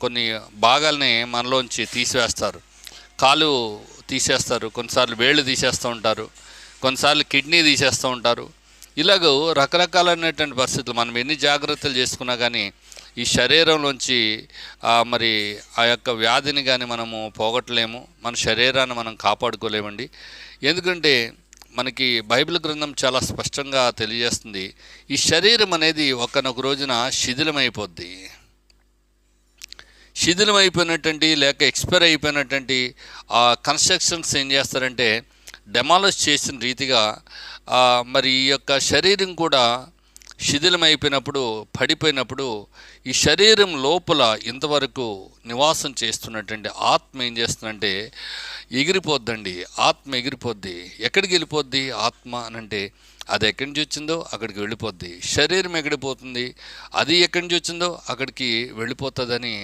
కొన్ని భాగాల్ని మనలోంచి తీసివేస్తారు. కాలు తీసేస్తారు, కొన్నిసార్లు వేళ్ళు తీసేస్తూ ఉంటారు, కొన్నిసార్లు కిడ్నీ తీసేస్తూ ఉంటారు. ఇలాగ రకరకాలైనటువంటి పరిస్థితులు మనం ఎన్ని జాగ్రత్తలు చేసుకున్నా కానీ ఈ శరీరంలోంచి మరి ఆ యొక్క వ్యాధిని కానీ మనము పోగొట్టలేము, మన శరీరాన్ని మనం కాపాడుకోలేమండి. ఎందుకంటే మనకి బైబిల్ గ్రంథం చాలా స్పష్టంగా తెలియజేస్తుంది, ఈ శరీరం అనేది ఒకనొక రోజున శిథిలమైపోయినటువంటి లేక ఎక్స్పైర్ అయిపోయినటువంటి ఆ కన్స్ట్రక్షన్స్ ఏం చేస్తారంటే డెమాలిష్ చేసిన రీతిగా మరి ఈ యొక్క శరీరం కూడా శిథిలమైపోయినప్పుడు, పడిపోయినప్పుడు ఈ శరీరం లోపల ఇంతవరకు నివాసం చేస్తున్నటువంటి ఆత్మ ఏం చేస్తుందంటే ఎగిరిపోద్దండి. ఆత్మ ఎగిరిపోద్ది. ఎక్కడికి వెళ్ళిపోద్ది ఆత్మ అనంటే అది ఎక్కడి నుంచి వచ్చిందో అక్కడికి వెళ్ళిపోద్ది. శరీరం ఎక్కడిపోతుంది, అది ఎక్కడి నుంచి వచ్చిందో అక్కడికి వెళ్ళిపోతుందని